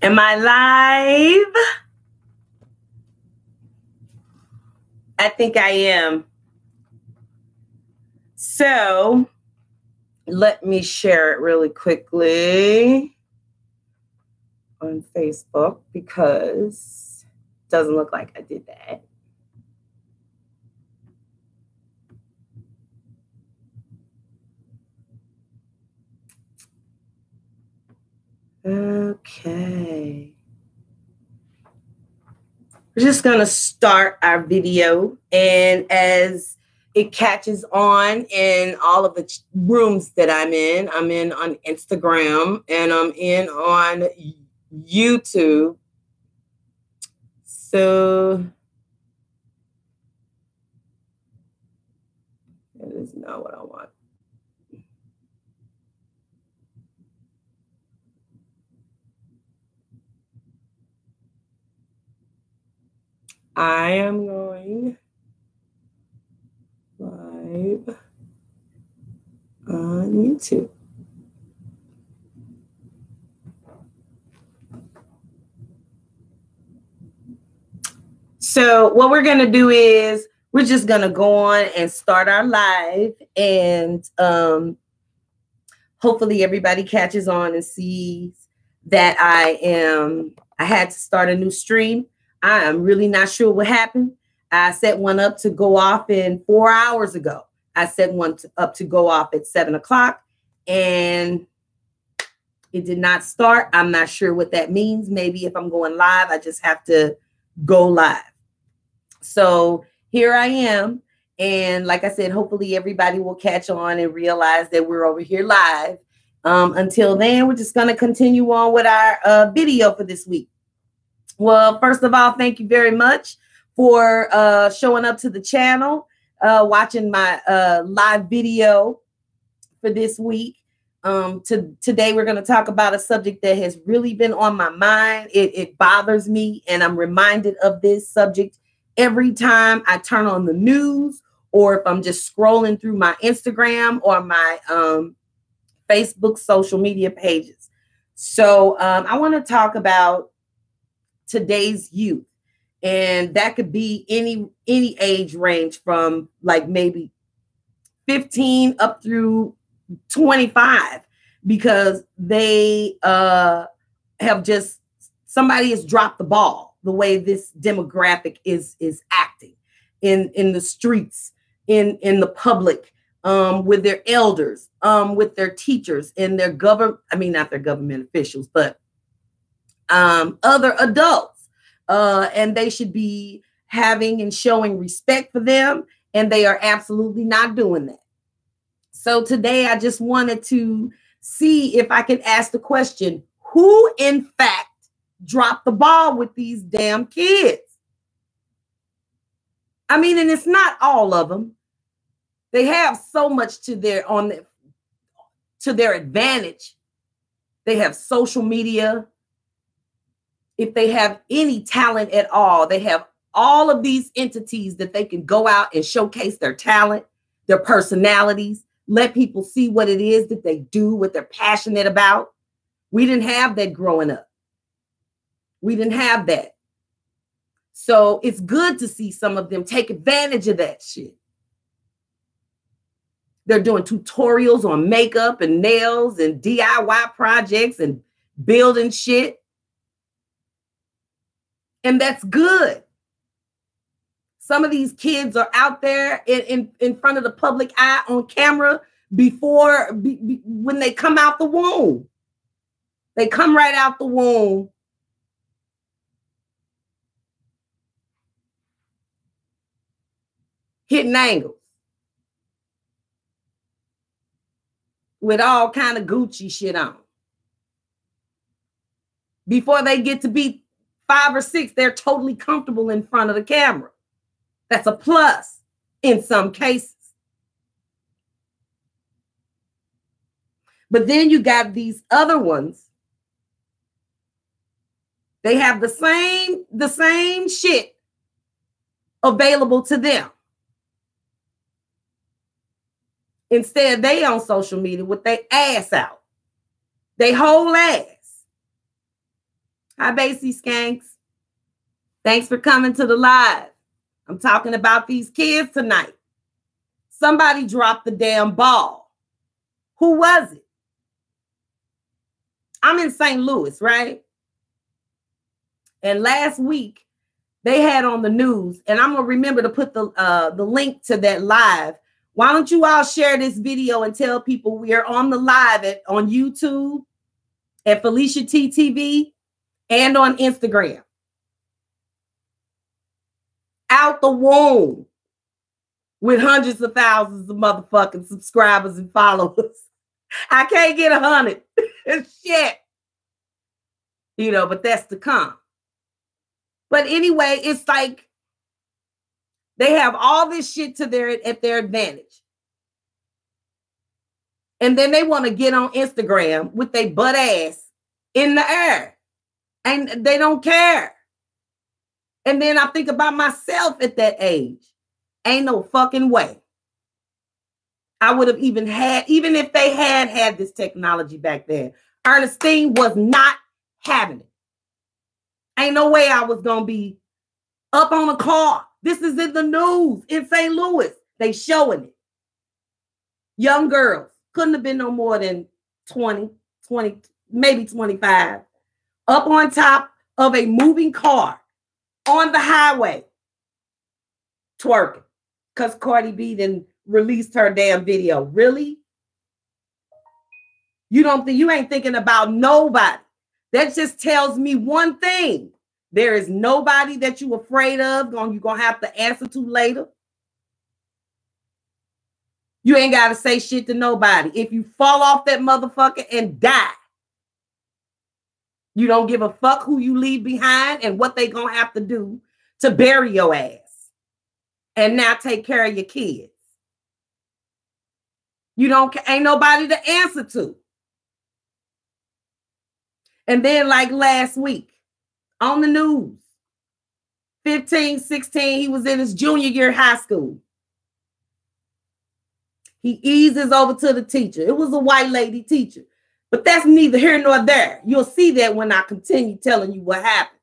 Am I live? I think I am. So let me share it really quickly on Facebook because it doesn't look like I did that. Okay. We're just going to start our video, and as it catches on in all of the rooms that I'm in on Instagram and I'm in on YouTube. So that is not what I want. I am going live on YouTube. So what we're going to do is we're just going to go on and start our live, and hopefully everybody catches on and sees that I had to start a new stream. I am really not sure what happened. I set one up to go off in 4 hours ago. I set one up to go off at 7 o'clock, and it did not start. I'm not sure what that means. Maybe if I'm going live, I just have to go live. So here I am. And like I said, hopefully everybody will catch on and realize that we're over here live. Until then, we're just going to continue on with our video for this week. Well, first of all, thank you very much for showing up to the channel, watching my live video for this week. Today, we're going to talk about a subject that has really been on my mind. It bothers me, and I'm reminded of this subject every time I turn on the news, or if I'm just scrolling through my Instagram or my Facebook social media pages. So I want to talk about today's youth, and that could be any age range from like maybe 15 up through 25, because they have just, somebody has dropped the ball the way this demographic is acting in the streets, in the public, with their elders, with their teachers, and their not their government officials, but other adults, and they should be having and showing respect for them, and they are absolutely not doing that. So today I just wanted to see if I could ask the question, who in fact dropped the ball with these damn kids? I mean, and it's not all of them. They have so much to their advantage. They have social media. If they have any talent at all, they have all of these entities that they can go out and showcase their talent, their personalities, let people see what it is that they do, what they're passionate about. We didn't have that growing up. We didn't have that. So it's good to see some of them take advantage of that shit. They're doing tutorials on makeup and nails and DIY projects and building shit. And that's good. Some of these kids are out there in front of the public eye on camera when they come out the womb. They come right out the womb hitting angles with all kind of Gucci shit on. Before they get to be 5 or 6, they're totally comfortable in front of the camera. That's a plus in some cases. But then you got these other ones. They have the same shit available to them. Instead, they on social media with their ass out. They whole ass. Hi, Basie Skanks. Thanks for coming to the live. I'm talking about these kids tonight. Somebody dropped the damn ball. Who was it? I'm in St. Louis, right? And last week, they had on the news, and I'm going to remember to put the link to that live. Why don't you all share this video and tell people we are on the live on YouTube, at Felicia TTV, and on Instagram. Out the womb with hundreds of thousands of motherfucking subscribers and followers. I can't get 100. Shit. You know, but that's to come. But anyway, it's like they have all this shit at their advantage. And then they want to get on Instagram with their butt ass in the air. And they don't care. And then I think about myself at that age. Ain't no fucking way I would have even if they had this technology back then. Ernestine was not having it. Ain't no way I was going to be up on a car. This is in the news in St. Louis. They showing it. Young girls. Couldn't have been no more than 20, maybe 25. Up on top of a moving car on the highway. Twerking. Because Cardi B then released her damn video. Really? You ain't thinking about nobody. That just tells me one thing. There is nobody that you afraid of you're going to have to answer to later. You ain't got to say shit to nobody. If you fall off that motherfucker and die, you don't give a fuck who you leave behind and what they going to have to do to bury your ass. And now take care of your kids. Ain't nobody to answer to. And then like last week on the news, 15, 16, he was in his junior year of high school. He eases over to the teacher. It was a white lady teacher, but that's neither here nor there. You'll see that when I continue telling you what happened.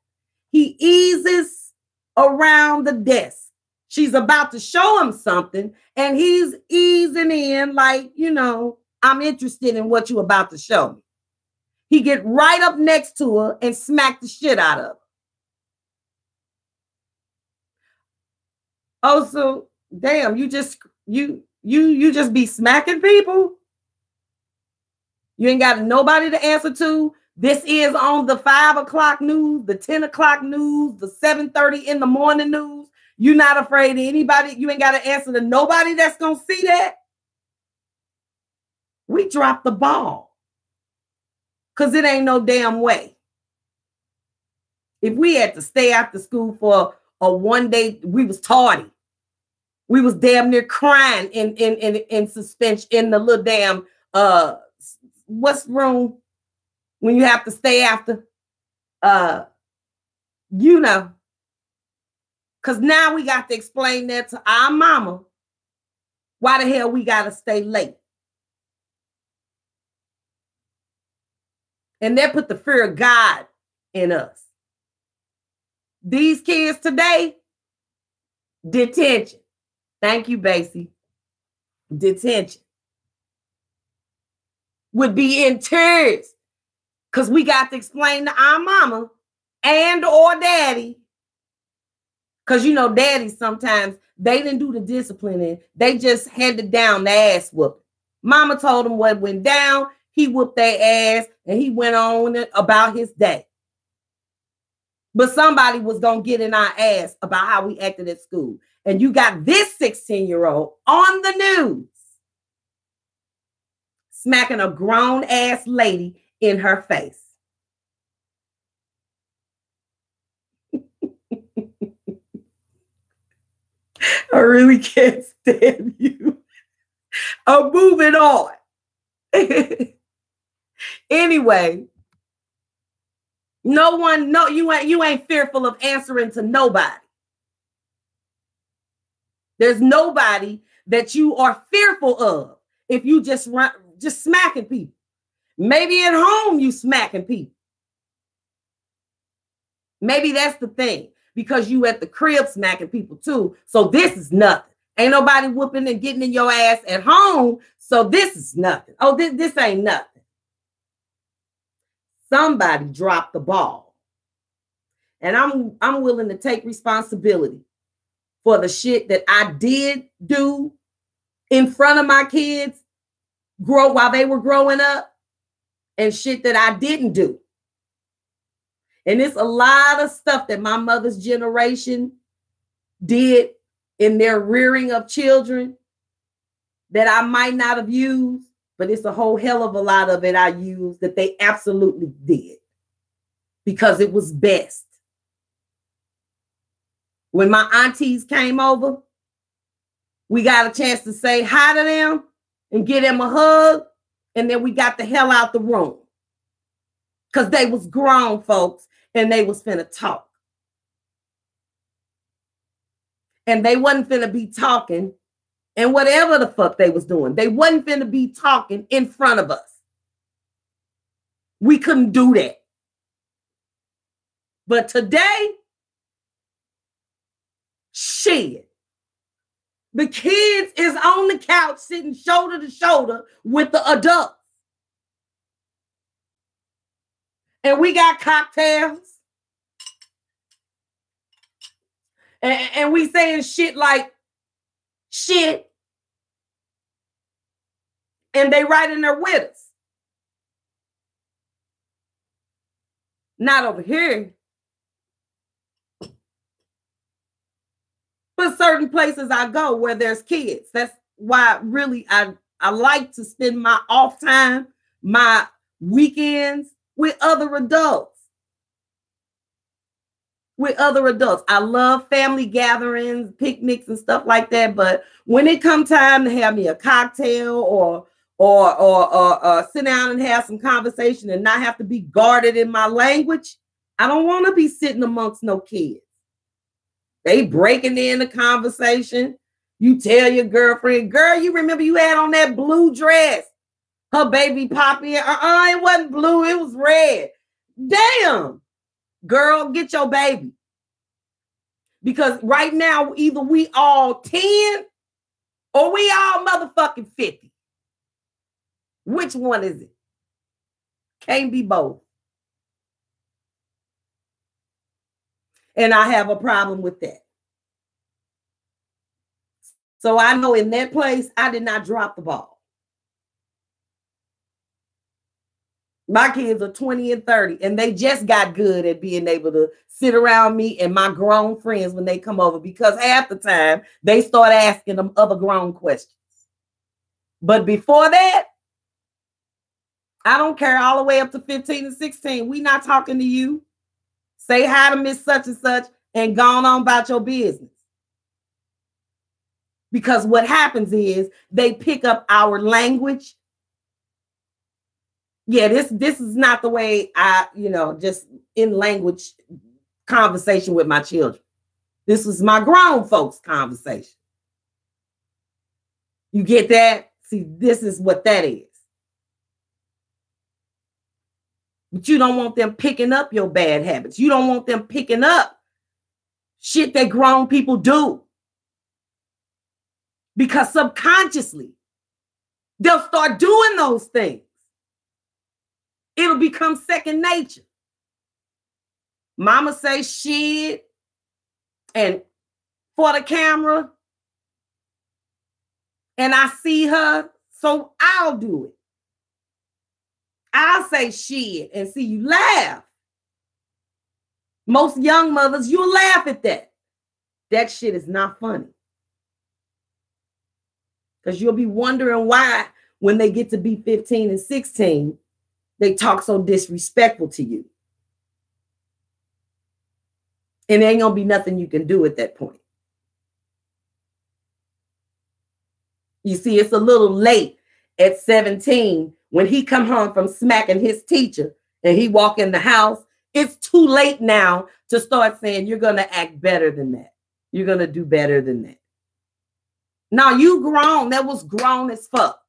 He eases around the desk. She's about to show him something, and he's easing in like, I'm interested in what you're about to show me. He get right up next to her and smack the shit out of her. Oh, so damn, you just be smacking people? You ain't got nobody to answer to. This is on the 5 o'clock news, the 10 o'clock news, the 7:30 in the morning news. You're not afraid of anybody. You ain't got to answer to nobody that's going to see that. We dropped the ball. Because it ain't no damn way. If we had to stay after school for a one day, we was tardy. We was damn near crying in suspension in the little damn, what's room when you have to stay after? Because now we got to explain that to our mama. Why the hell we got to stay late? And that put the fear of God in us. These kids today, detention. Thank you, Basie. Detention. Would be in tears. Because we got to explain to our mama and or daddy. Because daddy sometimes, they didn't do the disciplining. They just handed down the ass whooping. Mama told him what went down. He whooped their ass and he went on about his day. But somebody was going to get in our ass about how we acted at school. And you got this 16-year-old on the news smacking a grown ass lady in her face. I really can't stand you. I'm moving on. Anyway, you ain't fearful of answering to nobody. There's nobody that you are fearful of if you just smacking people. Maybe at home you smacking people. Maybe that's the thing, because you at the crib smacking people too. So this is nothing. Ain't nobody whooping and getting in your ass at home. So this is nothing. Oh, this ain't nothing. Somebody dropped the ball. And I'm willing to take responsibility for the shit that I did do in front of my kids while they were growing up, and shit that I didn't do. And it's a lot of stuff that my mother's generation did in their rearing of children that I might not have used, but it's a whole hell of a lot of it I used that they absolutely did, because it was best. When my aunties came over, we got a chance to say hi to them and give them a hug, and then we got the hell out the room, because they was grown folks and they was finna talk. And they wasn't finna be talking, and whatever the fuck they was doing, they wasn't finna be talking in front of us. We couldn't do that. But today, shit, the kids is on the couch sitting shoulder to shoulder with the adults. And we got cocktails. And we saying shit like shit. And they right in there with us. Not over here. But certain places I go where there's kids. That's why really I like to spend my off time, my weekends with other adults. With other adults. I love family gatherings, picnics and stuff like that. But when it comes time to have me a cocktail or sit down and have some conversation and not have to be guarded in my language, I don't want to be sitting amongst no kids. They breaking in the conversation. You tell your girlfriend, girl, you remember you had on that blue dress. Her baby poppy. It wasn't blue, it was red. Damn. Girl, get your baby. Because right now, either we all 10 or we all motherfucking 50. Which one is it? Can't be both. And I have a problem with that. So I know in that place, I did not drop the ball. My kids are 20 and 30, and they just got good at being able to sit around me and my grown friends when they come over, because half the time they start asking them other grown questions. But before that, I don't care, all the way up to 15 and 16. We not talking to you. Say hi to Miss such and such and go on about your business. Because what happens is they pick up our language. Yeah, this is not the way I, just in language conversation with my children. This was my grown folks conversation. You get that? See, this is what that is. But you don't want them picking up your bad habits. You don't want them picking up shit that grown people do. Because subconsciously, they'll start doing those things. It'll become second nature. Mama say shit and for the camera, and I see her, so I'll do it. I'll say shit and see you laugh. Most young mothers, you'll laugh at that. That shit is not funny. Because you'll be wondering why, when they get to be 15 and 16, they talk so disrespectful to you. And there ain't gonna be nothing you can do at that point. You see, it's a little late at 17 when he come home from smacking his teacher and he walk in the house. It's too late now to start saying you're gonna act better than that. You're gonna do better than that. Now you grown. That was grown as fuck.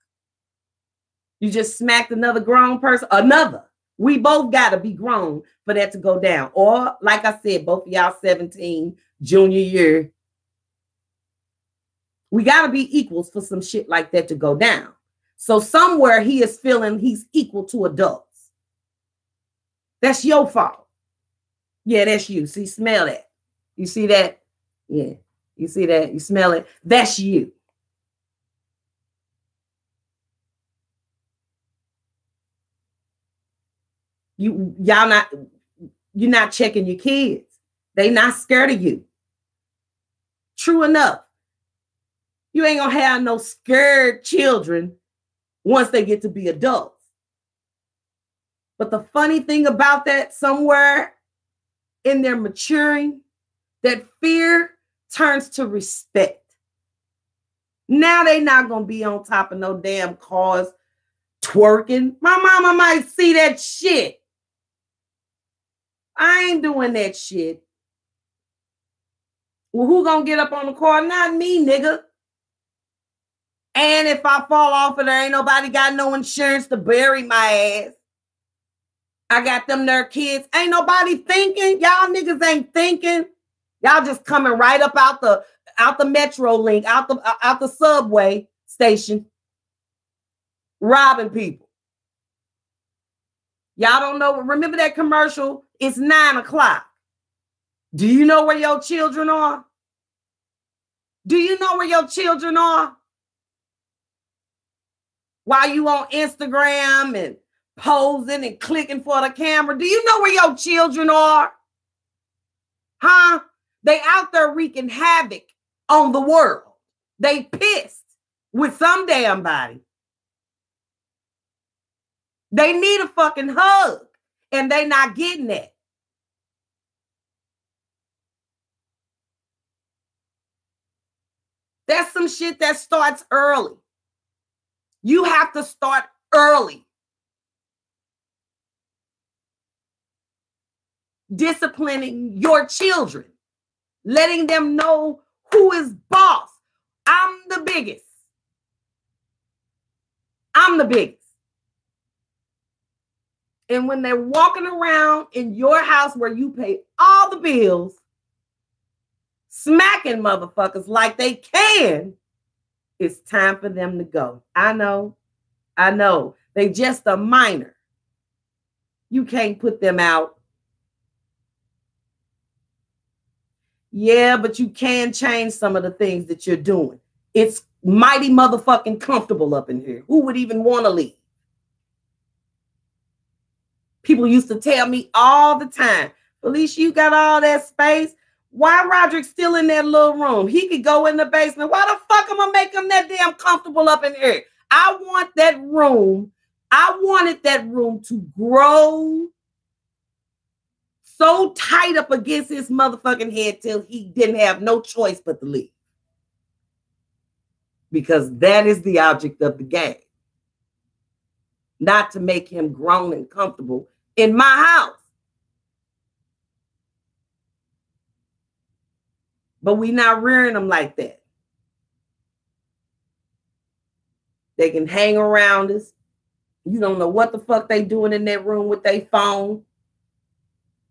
You just smacked another grown person. Another. We both got to be grown for that to go down. Or, like I said, both of y'all 17, junior year. We got to be equals for some shit like that to go down. So somewhere he is feeling he's equal to adults. That's your fault. Yeah, that's you. See, smell that. You see that? Yeah. You see that? You smell it? That's you. You're not checking your kids. They not scared of you. True enough. You ain't gonna have no scared children once they get to be adults. But the funny thing about that, somewhere in their maturing, that fear turns to respect. Now they not gonna be on top of no damn cars twerking. My mama might see that shit. I ain't doing that shit. Well, who gonna get up on the car? Not me, nigga. And if I fall off and there ain't nobody got no insurance to bury my ass, I got them there kids. Ain't nobody thinking. Y'all niggas ain't thinking. Y'all just coming right up out the Metro link, out the subway station, robbing people. Y'all don't know. Remember that commercial? It's 9 o'clock. Do you know where your children are? Do you know where your children are? While you on Instagram and posing and clicking for the camera, do you know where your children are? Huh? They out there wreaking havoc on the world. They pissed with some damn body. They need a fucking hug, and they not getting that. That's some shit that starts early. You have to start early. Disciplining your children, letting them know who is boss. I'm the biggest. I'm the biggest. And when they're walking around in your house where you pay all the bills, smacking motherfuckers like they can, it's time for them to go. I know. They just a minor. You can't put them out. Yeah, but you can change some of the things that you're doing. It's mighty motherfucking comfortable up in here. Who would even want to leave? People used to tell me all the time, Felicia, you got all that space. Why Roderick's still in that little room? He could go in the basement. Why the fuck am I making him that damn comfortable up in here? I want that room. I wanted that room to grow so tight up against his motherfucking head till he didn't have no choice but to leave. Because that is the object of the game. Not to make him grown and comfortable in my house. But we not rearing them like that. They can hang around us. You don't know what the fuck they doing in that room with their phone.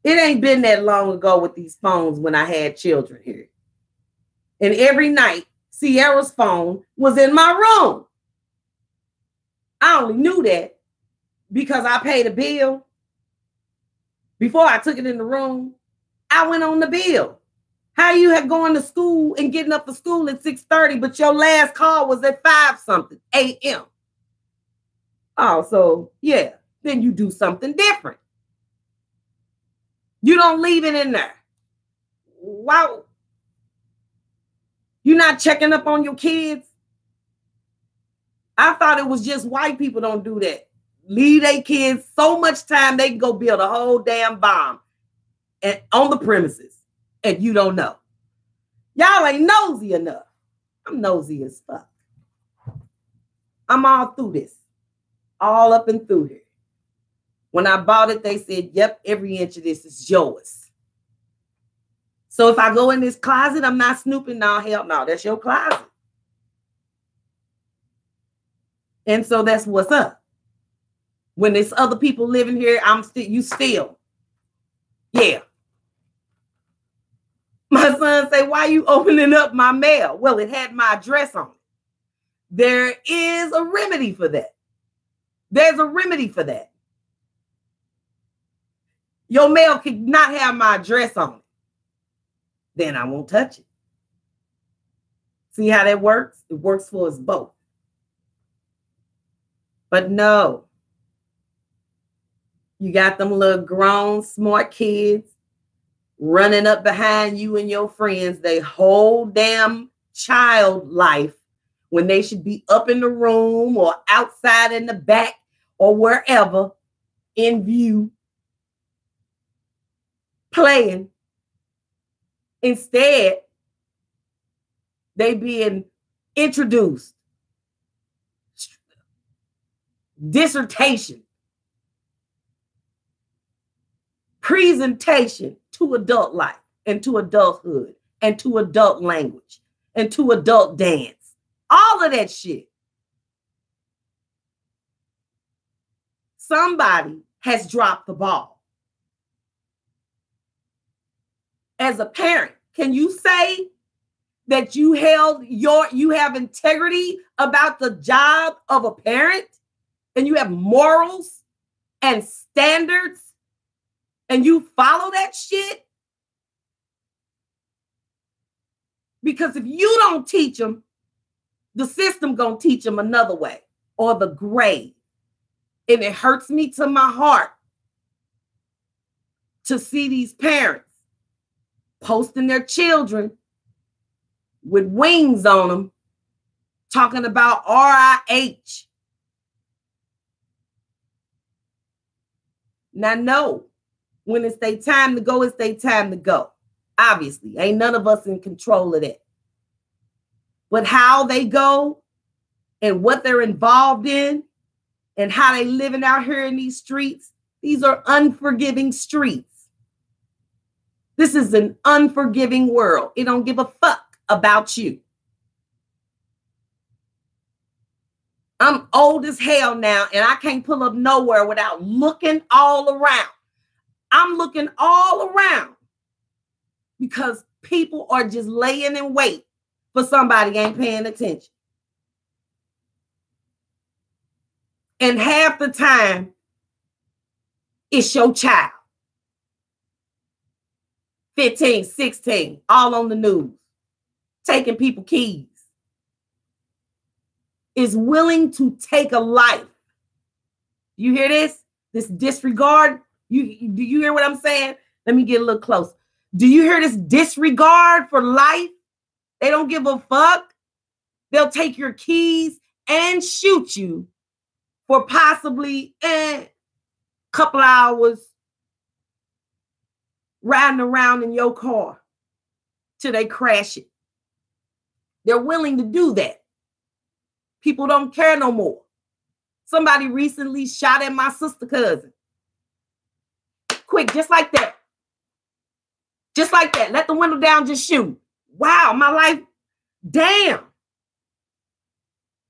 It ain't been that long ago with these phones when I had children here. And every night, Sierra's phone was in my room. I only knew that because I paid a bill. Before I took it in the room, I went on the bill. How you had going to school and getting up for school at 6:30, but your last call was at 5-something a.m. Oh, so yeah, then you do something different. You don't leave it in there. Wow. You're not checking up on your kids. I thought it was just white people don't do that. Leave their kids so much time they can go build a whole damn bomb and on the premises. And you don't know. Y'all ain't nosy enough. I'm nosy as fuck. I'm all through this. All up and through here. When I bought it, they said, yep, every inch of this is yours. So if I go in this closet, I'm not snooping. No, hell no, that's your closet. And so that's what's up. When there's other people living here, you still. Yeah. My son say, why you opening up my mail? Well, it had my address on it. There is a remedy for that. There's a remedy for that. Your mail could not have my address on it. Then I won't touch it. See how that works? It works for us both. But no, you got them little grown, smart kids running up behind you and your friends. They whole damn child life when they should be up in the room or outside in the back or wherever in view playing. Instead, they being introduced. Dissertation. Presentation to adult life and to adulthood and to adult language and to adult dance. All of that shit. Somebody has dropped the ball. As a parent, can you say that you have integrity about the job of a parent and you have morals and standards and you follow that shit? Because if you don't teach them, the system gonna teach them another way or the grade. And it hurts me to my heart to see these parents posting their children with wings on them, talking about RIH. Now, no, when it's their time to go, it's their time to go. Obviously, ain't none of us in control of that. But how they go and what they're involved in and how they living out here in these streets, these are unforgiving streets. This is an unforgiving world. It don't give a fuck about you. I'm old as hell now, and I can't pull up nowhere without looking all around. I'm looking all around because people are just laying in wait for somebody ain't paying attention. And half the time, it's your child. 15, 16, all on the news, taking people keys, is willing to take a life. You hear this? This disregard? Do you hear what I'm saying? Let me get a little close. Do you hear this disregard for life? They don't give a fuck. They'll take your keys and shoot you for possibly a couple hours riding around in your car till they crash it. They're willing to do that. People don't care no more. Somebody recently shot at my sister cousin. Quick, just like that. Just like that. Let the window down, just shoot. Wow, my life. Damn.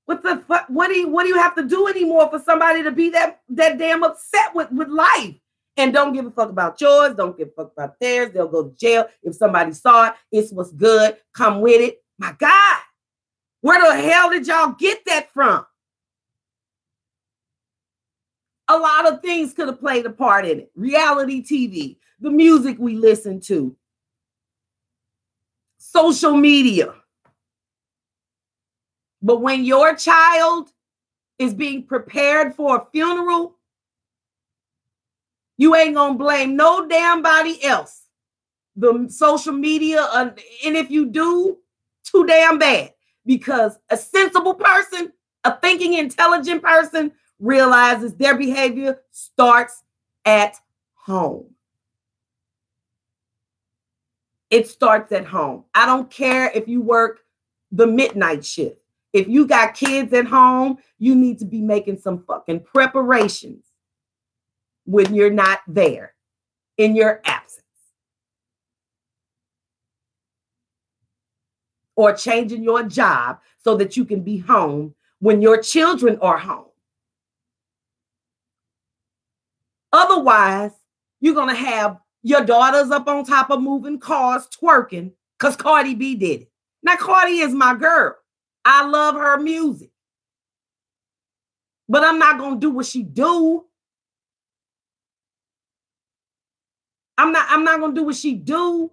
What the fuck? What do you have to do anymore for somebody to be that damn upset with life? And don't give a fuck about yours. Don't give a fuck about theirs. They'll go to jail. If somebody saw it, it's what's good. Come with it. My God. Where the hell did y'all get that from? A lot of things could have played a part in it. Reality TV, the music we listen to, social media. But when your child is being prepared for a funeral, you ain't gonna blame no damn body else. The social media, and if you do, too damn bad. Because a sensible person, a thinking, intelligent person realizes their behavior starts at home. It starts at home. I don't care if you work the midnight shift. If you got kids at home, you need to be making some fucking preparations when you're not there, in your absence. Or changing your job so that you can be home when your children are home. Otherwise, you're going to have your daughters up on top of moving cars twerking because Cardi B did it. Now, Cardi is my girl. I love her music. But I'm not going to do what she do. I'm not going to do what she do.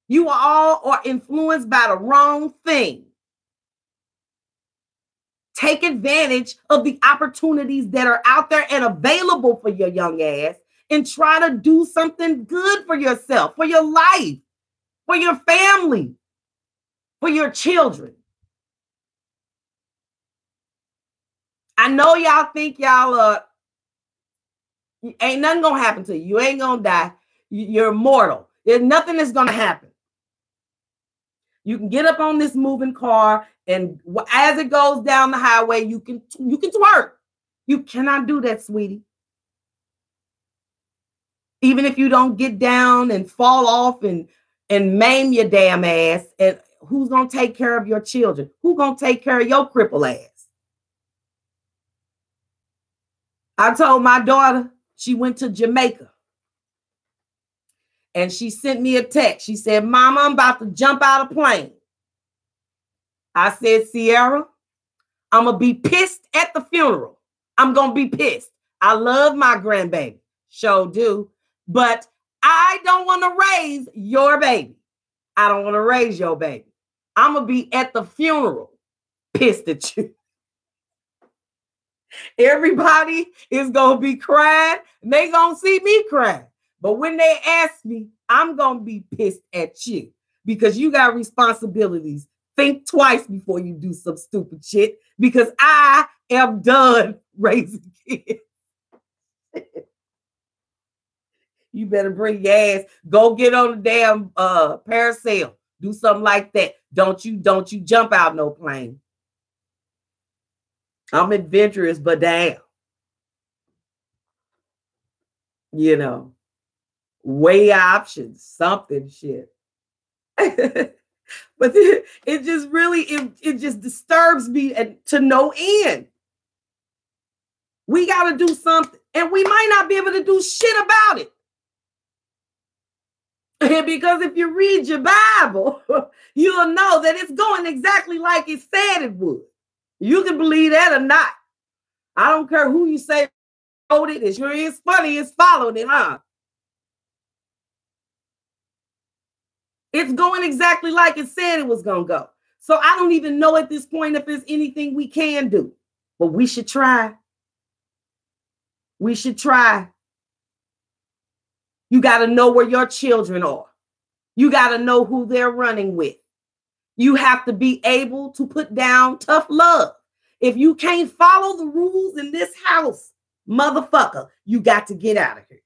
You all are influenced by the wrong thing. Take advantage of the opportunities that are out there and available for your young ass and try to do something good for yourself, for your life, for your family, for your children. I know y'all think y'all ain't nothing gonna happen to you. You ain't gonna die. You're immortal. There's nothing that's gonna happen. You can get up on this moving car, and as it goes down the highway, you can twerk. You cannot do that, sweetie. Even if you don't get down and fall off and maim your damn ass, and who's gonna take care of your children? Who's gonna take care of your cripple ass? I told my daughter, she went to Jamaica. And she sent me a text. She said, Mama, I'm about to jump out of plane. I said, Sierra, I'm going to be pissed at the funeral. I'm going to be pissed. I love my grandbaby. Sure do. But I don't want to raise your baby. I don't want to raise your baby. I'm going to be at the funeral pissed at you. Everybody is going to be crying. And they going to see me crying. But when they ask me, I'm going to be pissed at you because you got responsibilities. Think twice before you do some stupid shit because I am done raising kids. You better bring your ass. Go get on the damn parasail. Do something like that. Don't you jump out no plane. I'm adventurous, but damn. You know. Weigh options, something shit. But it just really, it just disturbs me to no end. We got to do something, and we might not be able to do shit about it. Because if you read your Bible, you'll know that it's going exactly like it said it would. You can believe that or not. I don't care who you say wrote it. It sure is funny. It's followed it, huh? It's going exactly like it said it was going to go. So I don't even know at this point if there's anything we can do. But we should try. We should try. You got to know where your children are. You got to know who they're running with. You have to be able to put down tough love. If you can't follow the rules in this house, motherfucker, you got to get out of here.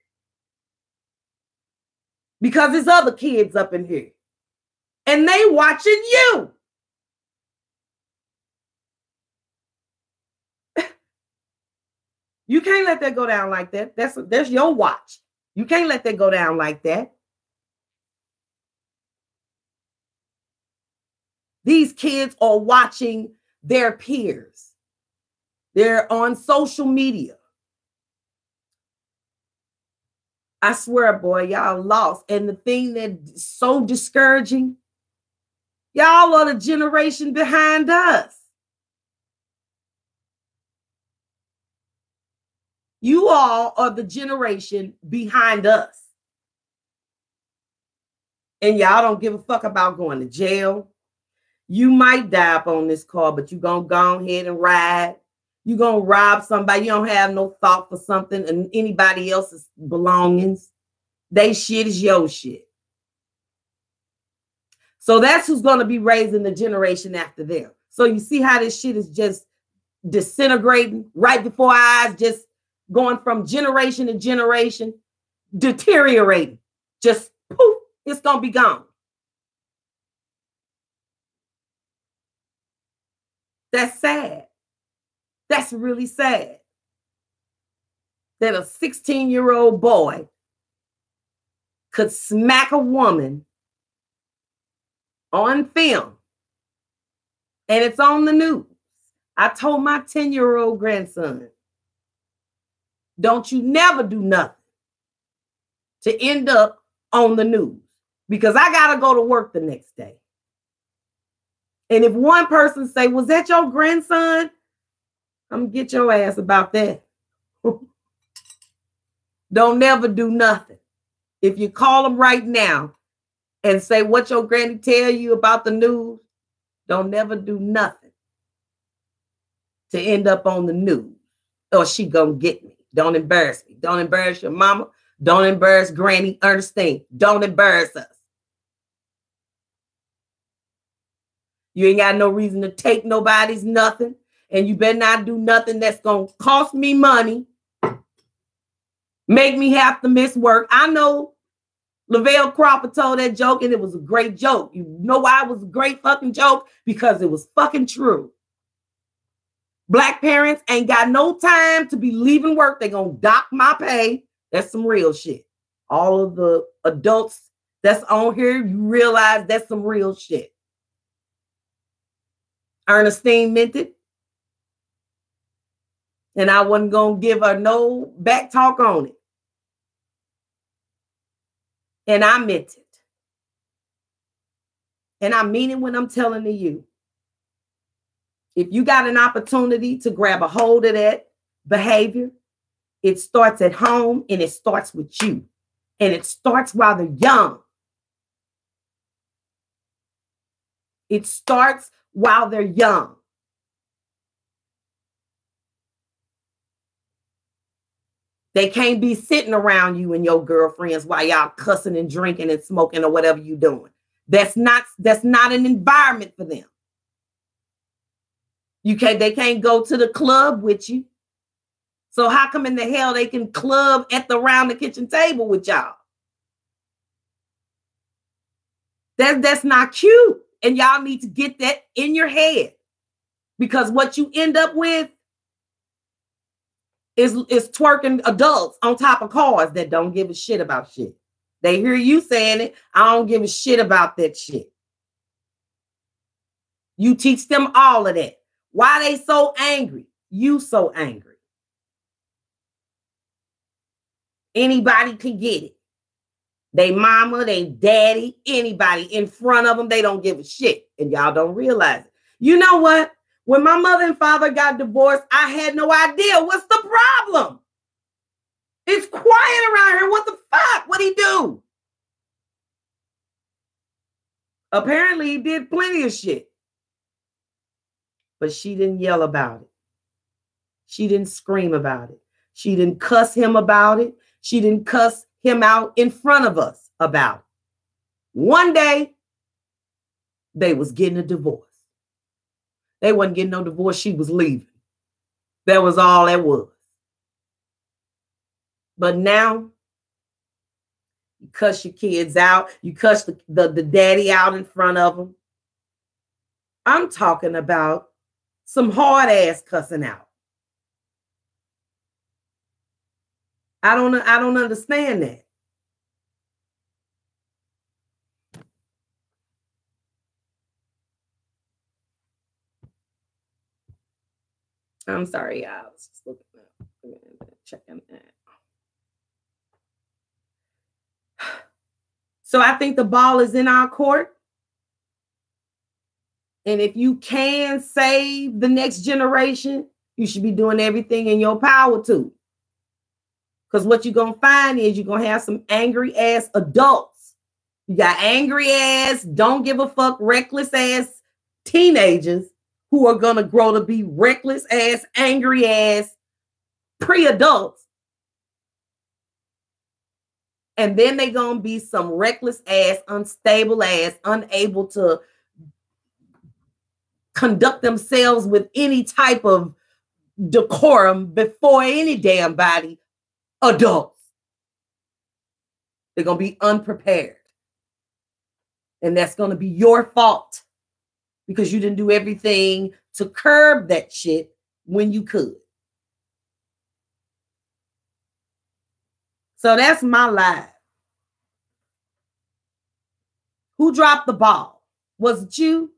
Because there's other kids up in here. And they watching you. You can't let that go down like that. That's your watch. You can't let that go down like that. These kids are watching their peers. They're on social media. I swear, boy, y'all lost. And the thing that's so discouraging, y'all are the generation behind us. You all are the generation behind us. And y'all don't give a fuck about going to jail. You might die up on this car, but you're going to go ahead and ride. You're going to rob somebody. You don't have no thought for something and anybody else's belongings. They shit is your shit. So that's who's going to be raising the generation after them. So you see how this shit is just disintegrating right before our eyes, just going from generation to generation, deteriorating. Just poof, it's going to be gone. That's sad. That's really sad. That a 16-year-old boy could smack a woman on film. And it's on the news. I told my 10-year-old grandson, don't you never do nothing to end up on the news because I got to go to work the next day. And if one person say, was that your grandson? I'm going to get your ass about that. Don't never do nothing. If you call them right now and say what your granny tell you about the news, don't never do nothing to end up on the news or she gonna get me. Don't embarrass me. Don't embarrass your mama. Don't embarrass Granny Ernestine. Don't embarrass us. You ain't got no reason to take nobody's nothing. And you better not do nothing that's going to cost me money. Make me have to miss work. I know Lavelle Crawford told that joke and it was a great joke. You know why it was a great fucking joke? Because it was fucking true. Black parents ain't got no time to be leaving work. They're going to dock my pay. That's some real shit. All of the adults that's on here, you realize that's some real shit. Ernestine meant it. And I wasn't going to give her no back talk on it. And I meant it. And I mean it when I'm telling to you. If you got an opportunity to grab a hold of that behavior, it starts at home and it starts with you. And it starts while they're young. It starts while they're young. They can't be sitting around you and your girlfriends while y'all cussing and drinking and smoking or whatever you're doing. That's not an environment for them. They can't go to the club with you. So how come in the hell they can club around the kitchen table with y'all? That's not cute. And y'all need to get that in your head. Because what you end up with is twerking adults on top of cars that don't give a shit about shit. They hear you saying it. I don't give a shit about that shit. You teach them all of that. Why they so angry? You so angry. Anybody can get it. They mama, they daddy, anybody in front of them, they don't give a shit. And y'all don't realize it. You know what? When my mother and father got divorced, I had no idea. What's the problem? It's quiet around here. What the fuck? What'd he do? Apparently, he did plenty of shit. But she didn't yell about it. She didn't scream about it. She didn't cuss him about it. She didn't cuss him out in front of us about it. One day, they was getting a divorce. They wasn't getting no divorce. She was leaving. That was all that was. But now, you cuss your kids out. You cuss the daddy out in front of them. I'm talking about some hard ass cussing out. I don't understand that. I'm sorry, y'all. I was just looking at checking that. So I think the ball is in our court. And if you can save the next generation, you should be doing everything in your power to. Because what you're going to find is you're going to have some angry ass adults. You got angry ass, don't give a fuck, reckless ass teenagers who are going to grow to be reckless ass, angry ass pre-adults. And then they're going to be some reckless ass, unstable ass, unable to conduct themselves with any type of decorum before any damn body, adults. They're going to be unprepared. And that's going to be your fault because you didn't do everything to curb that shit when you could. So that's my live. Who dropped the ball? Was it you?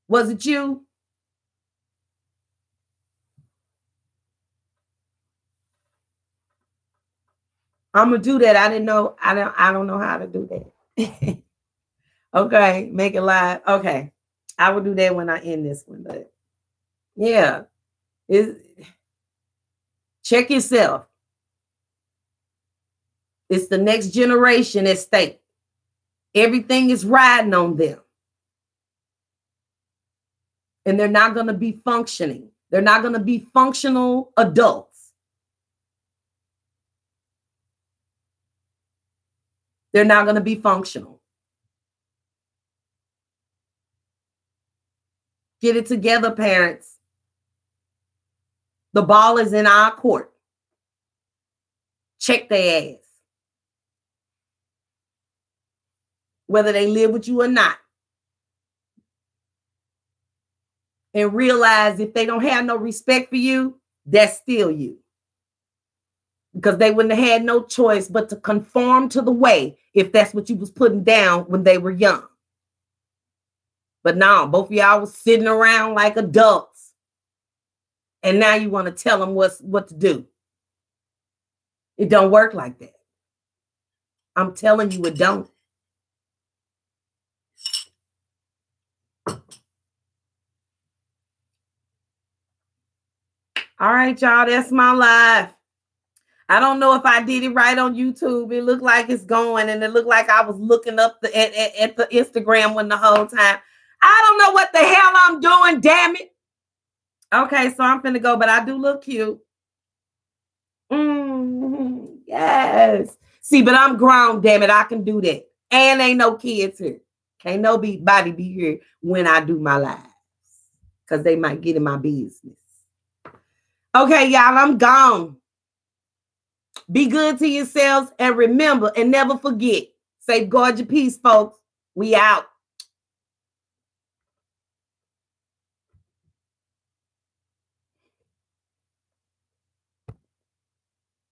Was it you? I'm gonna do that. I didn't know. I don't know how to do that. Okay, make it live. Okay, I will do that when I end this one. But yeah, check yourself. It's the next generation at stake. Everything is riding on them. And they're not going to be functioning. They're not going to be functional adults. They're not going to be functional. Get it together, parents. The ball is in our court. Check their ass. Whether they live with you or not. And realize if they don't have no respect for you, that's still you. Because they wouldn't have had no choice but to conform to the way if that's what you was putting down when they were young. But now both of y'all was sitting around like adults. And now you want to tell them what to do. It don't work like that. I'm telling you, it don't. All right, y'all, that's my live. I don't know if I did it right on YouTube. It looked like it's going, and it looked like I was looking up at the Instagram one the whole time. I don't know what the hell I'm doing, damn it. Okay, so I'm finna go, but I do look cute. Yes. See, but I'm grown, damn it. I can do that. And ain't no kids here. Can't nobody be here when I do my lives. Because they might get in my business. Okay, y'all, I'm gone. Be good to yourselves and remember and never forget. Safeguard your peace, folks. We out.